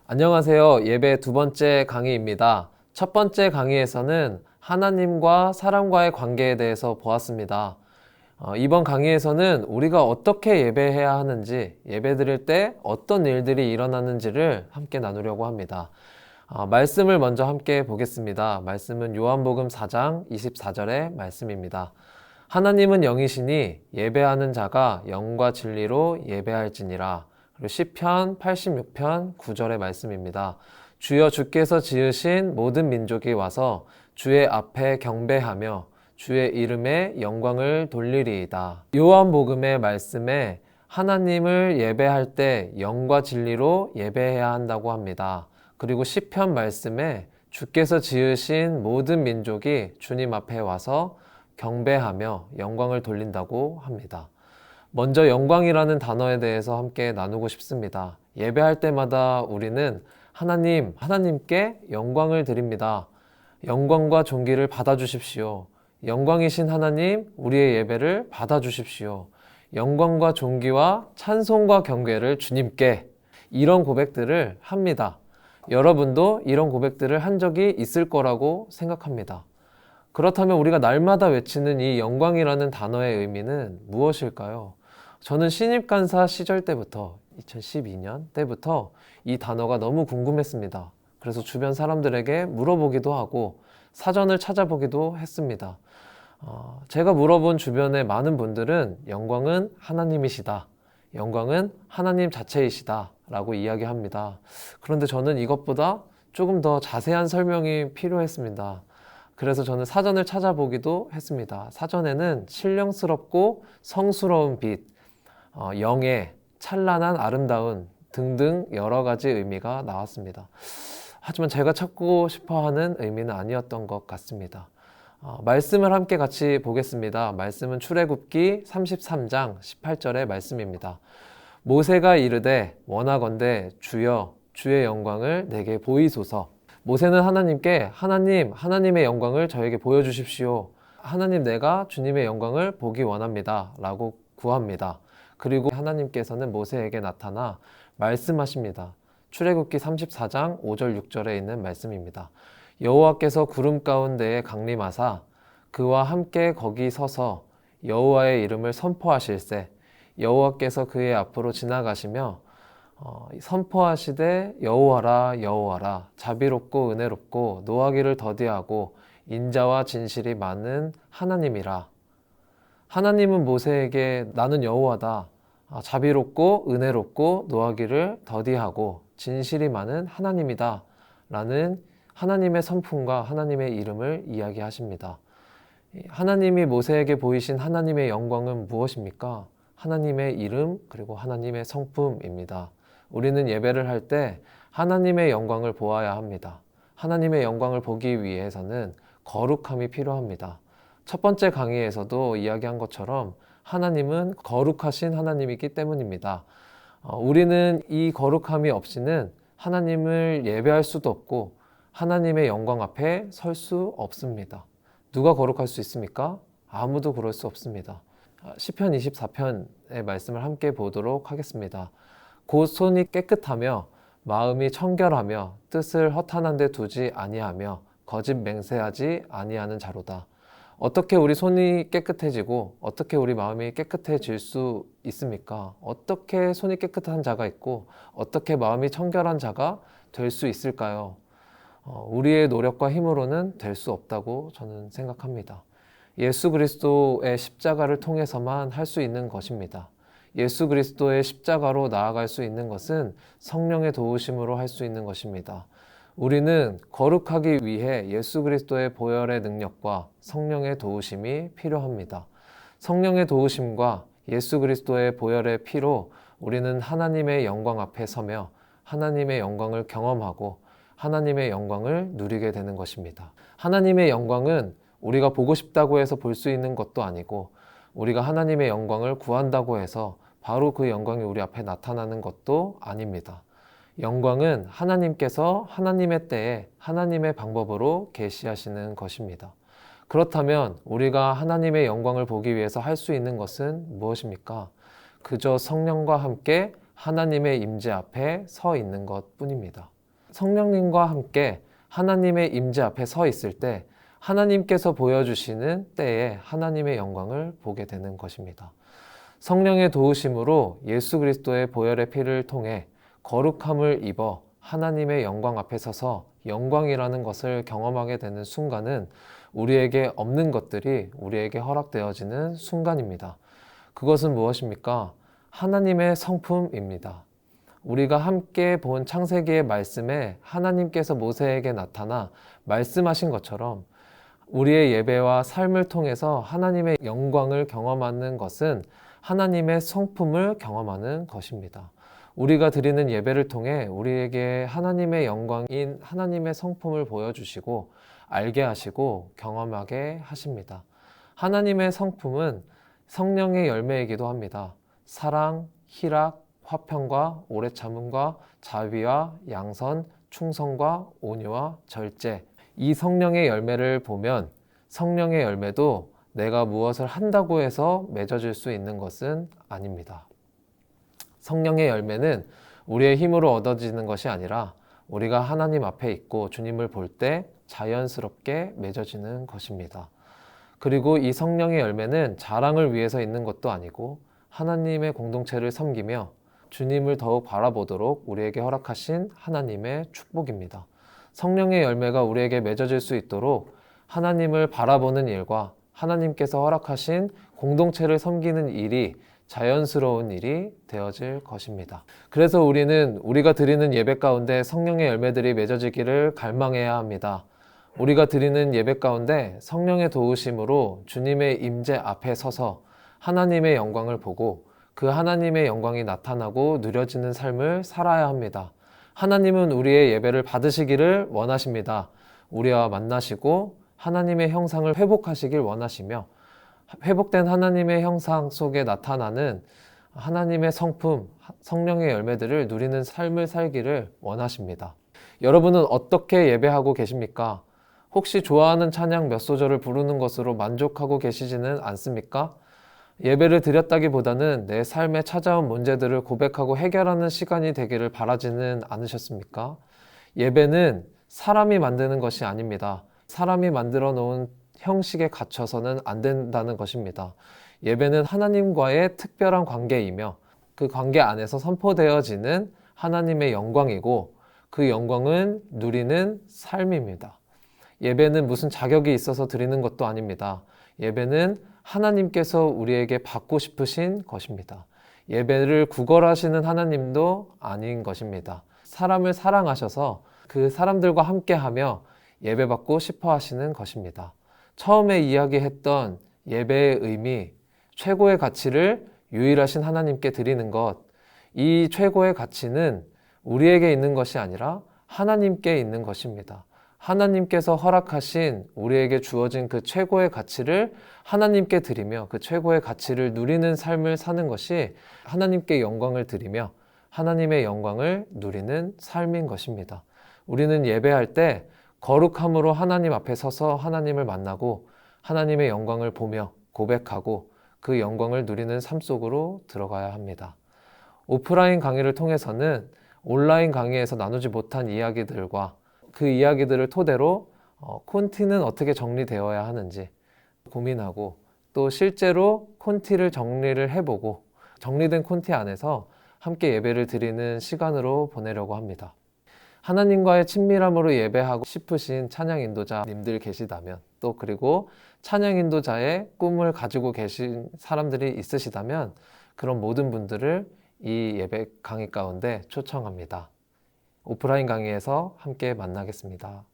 안녕하세요. 예배 두 번째 강의입니다. 첫 번째 강의에서는 하나님과 사람과의 관계에 대해서 보았습니다. 이번 강의에서는 우리가 어떻게 예배해야 하는지, 예배 드릴 때 어떤 일들이 일어나는지를 함께 나누려고 합니다. 말씀을 먼저 함께 보겠습니다. 말씀은 요한복음 4장 24절의 말씀입니다. 하나님은 영이시니 예배하는 자가 영과 진리로 예배할지니라. 그리고 시편 86편 9절의 말씀입니다. 주여 주께서 지으신 모든 민족이 와서 주의 앞에 경배하며 주의 이름에 영광을 돌리리이다. 요한복음의 말씀에 하나님을 예배할 때 영과 진리로 예배해야 한다고 합니다. 그리고 시편 말씀에 주께서 지으신 모든 민족이 주님 앞에 와서 경배하며 영광을 돌린다고 합니다. 먼저 영광이라는 단어에 대해서 함께 나누고 싶습니다. 예배할 때마다 우리는 하나님께 영광을 드립니다. 영광과 존귀를 받아주십시오. 영광이신 하나님, 우리의 예배를 받아주십시오. 영광과 존귀와 찬송과 경배를 주님께, 이런 고백들을 합니다. 여러분도 이런 고백들을 한 적이 있을 거라고 생각합니다. 그렇다면 우리가 날마다 외치는 이 영광이라는 단어의 의미는 무엇일까요? 저는 신입간사 시절 때부터 2012년 때부터 이 단어가 너무 궁금했습니다. 그래서 주변 사람들에게 물어보기도 하고 사전을 찾아보기도 했습니다. 제가 물어본 주변의 많은 분들은 영광은 하나님이시다, 영광은 하나님 자체이시다 라고 이야기합니다. 그런데 저는 이것보다 조금 더 자세한 설명이 필요했습니다. 그래서 저는 사전을 찾아보기도 했습니다. 사전에는 신령스럽고 성스러운 빛, 영의 찬란한 아름다운 등등 여러 가지 의미가 나왔습니다. 하지만 제가 찾고 싶어하는 의미는 아니었던 것 같습니다. 말씀을 함께 같이 보겠습니다. 말씀은 출애굽기 33장 18절의 말씀입니다. 모세가 이르되 원하건대 주여 주의 영광을 내게 보이소서. 모세는 하나님께 하나님의 영광을 저에게 보여주십시오. 하나님, 내가 주님의 영광을 보기 원합니다 라고 구합니다. 그리고 하나님께서는 모세에게 나타나 말씀하십니다. 출애굽기 34장 5절 6절에 있는 말씀입니다. 여호와께서 구름 가운데에 강림하사 그와 함께 거기 서서 여호와의 이름을 선포하실세. 여호와께서 그의 앞으로 지나가시며 선포하시되 여호와라 여호와라 자비롭고 은혜롭고 노하기를 더디하고 인자와 진실이 많은 하나님이라. 하나님은 모세에게 나는 여호와다, 자비롭고 은혜롭고 노하기를 더디하고 진실이 많은 하나님이다 라는 하나님의 성품과 하나님의 이름을 이야기하십니다. 하나님이 모세에게 보이신 하나님의 영광은 무엇입니까? 하나님의 이름 그리고 하나님의 성품입니다. 우리는 예배를 할 때 하나님의 영광을 보아야 합니다. 하나님의 영광을 보기 위해서는 거룩함이 필요합니다. 첫 번째 강의에서도 이야기한 것처럼 하나님은 거룩하신 하나님이기 때문입니다. 우리는 이 거룩함이 없이는 하나님을 예배할 수도 없고 하나님의 영광 앞에 설 수 없습니다. 누가 거룩할 수 있습니까? 아무도 그럴 수 없습니다. 시편 24편의 말씀을 함께 보도록 하겠습니다. 곧 손이 깨끗하며 마음이 청결하며 뜻을 허탄한 데 두지 아니하며 거짓 맹세하지 아니하는 자로다. 어떻게 우리 손이 깨끗해지고 어떻게 우리 마음이 깨끗해질 수 있습니까? 어떻게 손이 깨끗한 자가 있고 어떻게 마음이 청결한 자가 될 수 있을까요? 우리의 노력과 힘으로는 될 수 없다고 저는 생각합니다. 예수 그리스도의 십자가를 통해서만 할 수 있는 것입니다. 예수 그리스도의 십자가로 나아갈 수 있는 것은 성령의 도우심으로 할 수 있는 것입니다. 우리는 거룩하기 위해 예수 그리스도의 보혈의 능력과 성령의 도우심이 필요합니다. 성령의 도우심과 예수 그리스도의 보혈의 피로 우리는 하나님의 영광 앞에 서며 하나님의 영광을 경험하고 하나님의 영광을 누리게 되는 것입니다. 하나님의 영광은 우리가 보고 싶다고 해서 볼 수 있는 것도 아니고 우리가 하나님의 영광을 구한다고 해서 바로 그 영광이 우리 앞에 나타나는 것도 아닙니다. 영광은 하나님께서 하나님의 때에 하나님의 방법으로 계시하시는 것입니다. 그렇다면 우리가 하나님의 영광을 보기 위해서 할 수 있는 것은 무엇입니까? 그저 성령과 함께 하나님의 임재 앞에 서 있는 것 뿐입니다. 성령님과 함께 하나님의 임재 앞에 서 있을 때 하나님께서 보여주시는 때에 하나님의 영광을 보게 되는 것입니다. 성령의 도우심으로 예수 그리스도의 보혈의 피를 통해 거룩함을 입어 하나님의 영광 앞에 서서 영광이라는 것을 경험하게 되는 순간은 우리에게 없는 것들이 우리에게 허락되어지는 순간입니다. 그것은 무엇입니까? 하나님의 성품입니다. 우리가 함께 본 창세기의 말씀에 하나님께서 모세에게 나타나 말씀하신 것처럼 우리의 예배와 삶을 통해서 하나님의 영광을 경험하는 것은 하나님의 성품을 경험하는 것입니다. 우리가 드리는 예배를 통해 우리에게 하나님의 영광인 하나님의 성품을 보여주시고 알게 하시고 경험하게 하십니다. 하나님의 성품은 성령의 열매이기도 합니다. 사랑, 희락, 화평과 오래 참음과 자비와 양선, 충성과 온유와 절제. 이 성령의 열매를 보면 성령의 열매도 내가 무엇을 한다고 해서 맺어질 수 있는 것은 아닙니다. 성령의 열매는 우리의 힘으로 얻어지는 것이 아니라 우리가 하나님 앞에 있고 주님을 볼 때 자연스럽게 맺어지는 것입니다. 그리고 이 성령의 열매는 자랑을 위해서 있는 것도 아니고 하나님의 공동체를 섬기며 주님을 더욱 바라보도록 우리에게 허락하신 하나님의 축복입니다. 성령의 열매가 우리에게 맺어질 수 있도록 하나님을 바라보는 일과 하나님께서 허락하신 공동체를 섬기는 일이 자연스러운 일이 되어질 것입니다. 그래서 우리는 우리가 드리는 예배 가운데 성령의 열매들이 맺어지기를 갈망해야 합니다. 우리가 드리는 예배 가운데 성령의 도우심으로 주님의 임재 앞에 서서 하나님의 영광을 보고 그 하나님의 영광이 나타나고 누려지는 삶을 살아야 합니다. 하나님은 우리의 예배를 받으시기를 원하십니다. 우리와 만나시고 하나님의 형상을 회복하시길 원하시며 회복된 하나님의 형상 속에 나타나는 하나님의 성품, 성령의 열매들을 누리는 삶을 살기를 원하십니다. 여러분은 어떻게 예배하고 계십니까? 혹시 좋아하는 찬양 몇 소절을 부르는 것으로 만족하고 계시지는 않습니까? 예배를 드렸다기보다는 내 삶에 찾아온 문제들을 고백하고 해결하는 시간이 되기를 바라지는 않으셨습니까? 예배는 사람이 만드는 것이 아닙니다. 사람이 만들어 놓은 형식에 갇혀서는 안 된다는 것입니다. 예배는 하나님과의 특별한 관계이며 그 관계 안에서 선포되어지는 하나님의 영광이고 그 영광은 누리는 삶입니다. 예배는 무슨 자격이 있어서 드리는 것도 아닙니다. 예배는 하나님께서 우리에게 받고 싶으신 것입니다. 예배를 구걸하시는 하나님도 아닌 것입니다. 사람을 사랑하셔서 그 사람들과 함께하며 예배받고 싶어 하시는 것입니다. 처음에 이야기했던 예배의 의미, 최고의 가치를 유일하신 하나님께 드리는 것, 이 최고의 가치는 우리에게 있는 것이 아니라 하나님께 있는 것입니다. 하나님께서 허락하신 우리에게 주어진 그 최고의 가치를 하나님께 드리며 그 최고의 가치를 누리는 삶을 사는 것이 하나님께 영광을 드리며 하나님의 영광을 누리는 삶인 것입니다. 우리는 예배할 때 거룩함으로 하나님 앞에 서서 하나님을 만나고 하나님의 영광을 보며 고백하고 그 영광을 누리는 삶 속으로 들어가야 합니다. 오프라인 강의를 통해서는 온라인 강의에서 나누지 못한 이야기들과 그 이야기들을 토대로 콘티는 어떻게 정리되어야 하는지 고민하고 또 실제로 콘티를 정리를 해보고 정리된 콘티 안에서 함께 예배를 드리는 시간으로 보내려고 합니다. 하나님과의 친밀함으로 예배하고 싶으신 찬양 인도자님들 계시다면 또 그리고 찬양 인도자의 꿈을 가지고 계신 사람들이 있으시다면 그런 모든 분들을 이 예배 강의 가운데 초청합니다. 오프라인 강의에서 함께 만나겠습니다.